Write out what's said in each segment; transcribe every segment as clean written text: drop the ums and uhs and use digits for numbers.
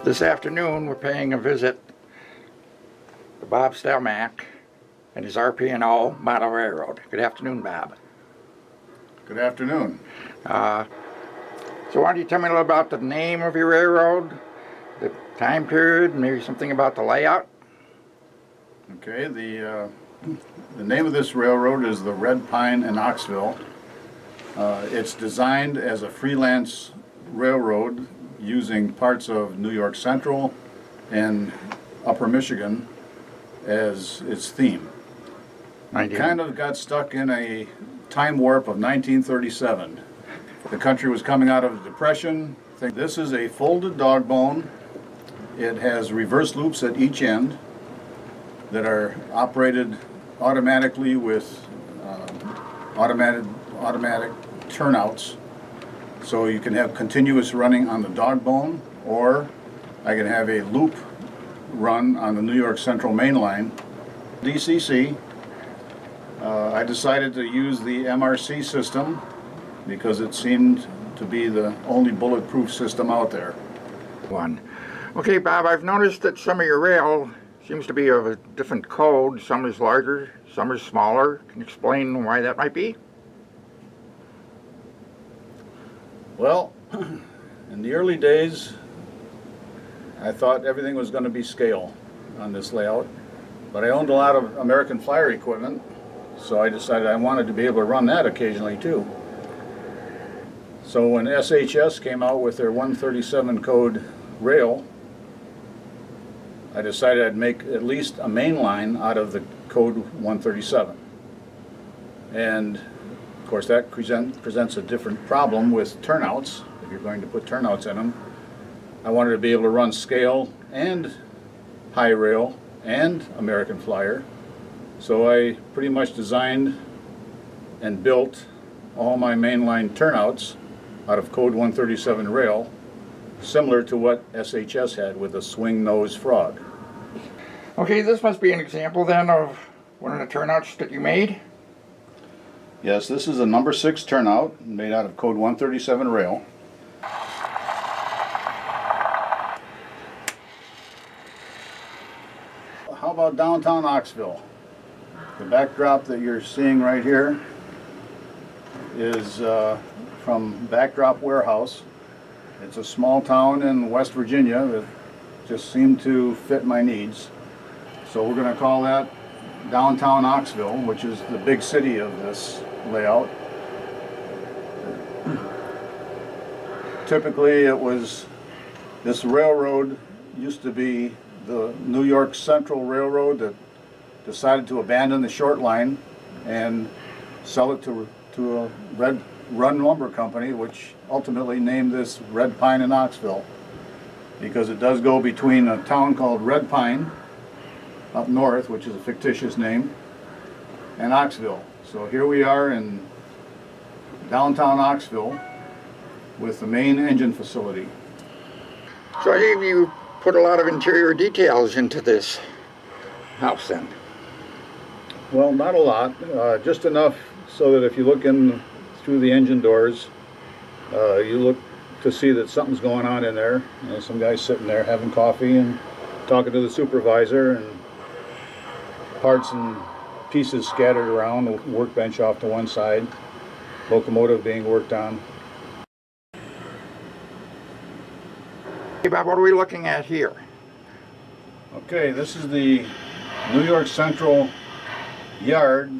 This afternoon we're paying a visit to Bob Stelmach and his RP&O model railroad. Good afternoon, Bob. Good afternoon. So why don't you tell me a little about the name of your railroad, the time period, and maybe something about the layout? Okay, the name of this railroad is the Red Pine in Knoxville. It's designed as a freelance railroad using parts of New York Central and Upper Michigan as its theme. It kind of got stuck in a time warp of 1937. The country was coming out of a depression. This is a folded dog bone. It has reverse loops at each end that are operated automatically with automatic turnouts. So you can have continuous running on the dog bone, or I can have a loop run on the New York Central main line. DCC, I decided to use the MRC system because it seemed to be the only bulletproof system out there. Okay, Bob, I've noticed that some of your rail seems to be of a different code. Some is larger, some is smaller. Can you explain why that might be? Well, in the early days, I thought everything was going to be scale on this layout, but I owned a lot of American Flyer equipment, so I decided I wanted to be able to run that occasionally too. So when SHS came out with their 137 code rail, I decided I'd make at least a main line out of the code 137. And of course that presents a different problem with turnouts, if you're going to put turnouts in them. I wanted to be able to run scale and high rail and American Flyer. So I pretty much designed and built all my mainline turnouts out of code 137 rail, similar to what SHS had with a swing nose frog. Okay, this must be an example then of one of the turnouts that you made. Yes, this is a number 6 turnout made out of code 137 rail. How about downtown Knoxville? The backdrop that you're seeing right here is from Backdrop Warehouse. It's a small town in West Virginia that just seemed to fit my needs. So we're going to call that downtown Knoxville, which is the big city of this layout. Typically this railroad used to be the New York Central Railroad that decided to abandon the short line and sell it to a Red Run Lumber Company, which ultimately named this Red Pine in Knoxville, because it does go between a town called Red Pine up north, which is a fictitious name, and Knoxville. So here we are in downtown Knoxville with the main engine facility. So I believe you put a lot of interior details into this house then. Well, not a lot, just enough so that if you look in through the engine doors, you look to see that something's going on in there. You know, some guy's sitting there having coffee and talking to the supervisor, and parts and pieces scattered around, a workbench off to one side, locomotive being worked on. Hey Bob, what are we looking at here? Okay, this is the New York Central yard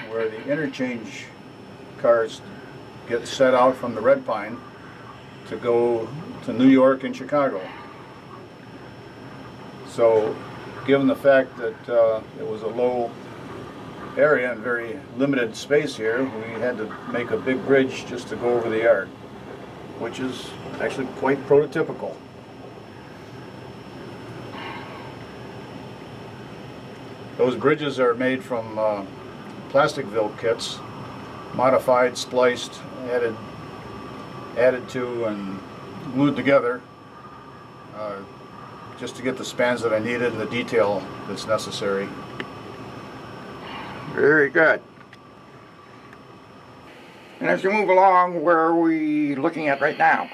where the interchange cars get set out from the Red Pine to go to New York and Chicago. So given the fact that it was a low area and very limited space here, we had to make a big bridge just to go over the yard, which is actually quite prototypical. Those bridges are made from Plasticville kits, modified, spliced, added to, and glued together just to get the spans that I needed and the detail that's necessary. Very good. And as we move along, where are we looking at right now?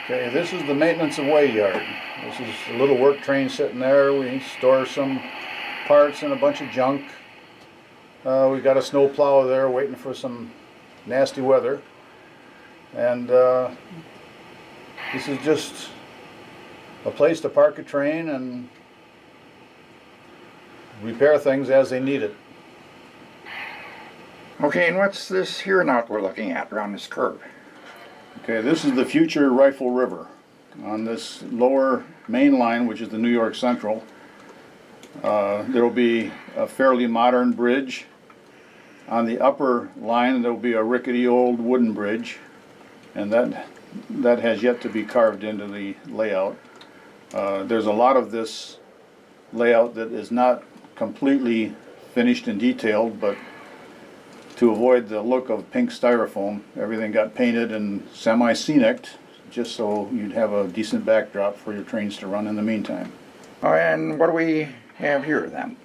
Okay, this is the maintenance of way yard. This is a little work train sitting there. We store some parts and a bunch of junk. We got a snow plow there waiting for some nasty weather. And this is just a place to park a train and repair things as they need it. Okay, and what's this here now that we're looking at around this curve? Okay, this is the future Rifle River. On this lower main line, which is the New York Central, there will be a fairly modern bridge. On the upper line, there will be a rickety old wooden bridge, and that has yet to be carved into the layout. There's a lot of this layout that is not completely finished and detailed, but to avoid the look of pink styrofoam, everything got painted and semi-scenic, just so you'd have a decent backdrop for your trains to run in the meantime. Oh, and what do we have here then?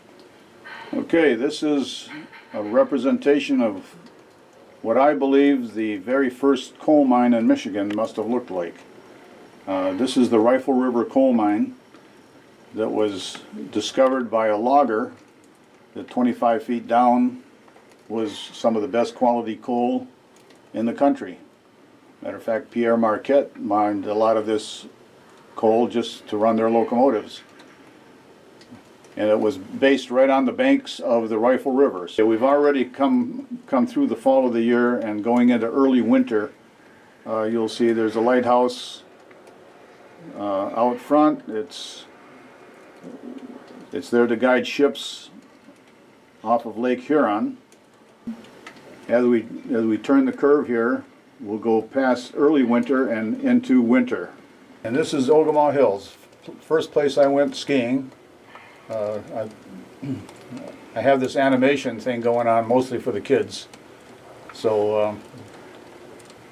Okay, this is a representation of what I believe the very first coal mine in Michigan must have looked like. This is the Rifle River coal mine that was discovered by a logger that 25 feet down was some of the best quality coal in the country. Matter of fact, Pierre Marquette mined a lot of this coal just to run their locomotives. And it was based right on the banks of the Rifle River. So we've already come through the fall of the year, and going into early winter, you'll see there's a lighthouse out front. It's there to guide ships off of Lake Huron. As we turn the curve here, we'll go past early winter and into winter. And this is Ogemaw Hills, first place I went skiing. I have this animation thing going on mostly for the kids. So,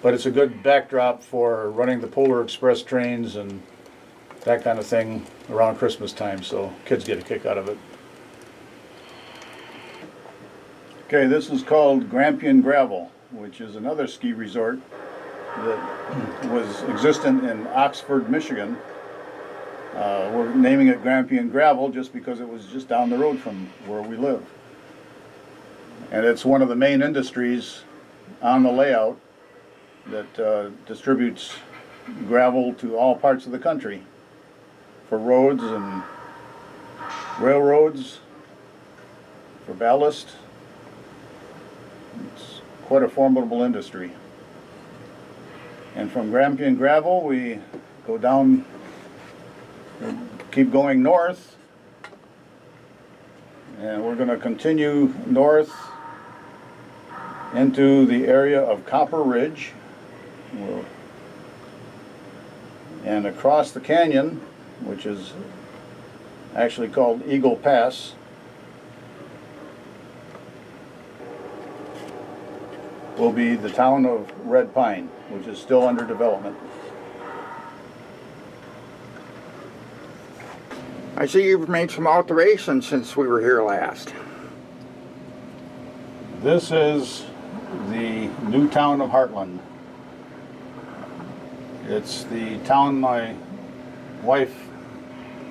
but it's a good backdrop for running the Polar Express trains and that kind of thing around Christmas time, so kids get a kick out of it. Okay, this is called Grampian Gravel, which is another ski resort that was existent in Oxford, Michigan. We're naming it Grampian Gravel just because it was just down the road from where we live. And it's one of the main industries on the layout that distributes gravel to all parts of the country for roads and railroads, for ballast. It's quite a formidable industry. And from Grampian Gravel, we go down, keep going north, and we're going to continue north into the area of Copper Ridge, and across the canyon, which is actually called Eagle Pass, will be the town of Red Pine, which is still under development. I see you've made some alterations since we were here last. This is the new town of Heartland. It's the town my wife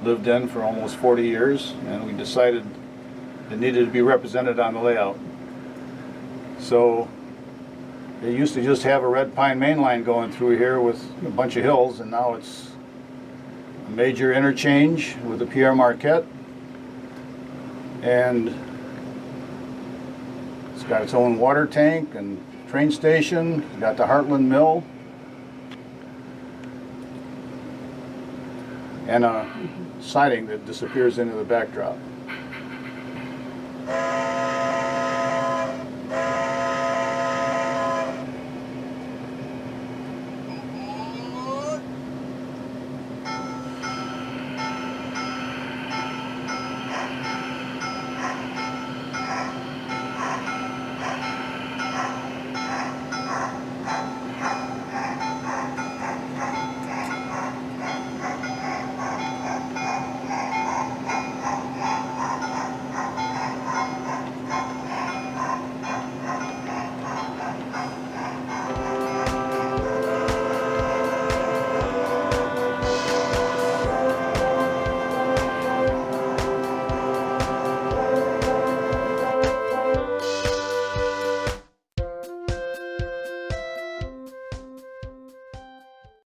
lived in for almost 40 years, and we decided it needed to be represented on the layout. So they used to just have a red pine main line going through here with a bunch of hills, and now it's a major interchange with the Pierre Marquette, and it's got its own water tank and train station. It's got the Heartland Mill and a siding that disappears into the backdrop.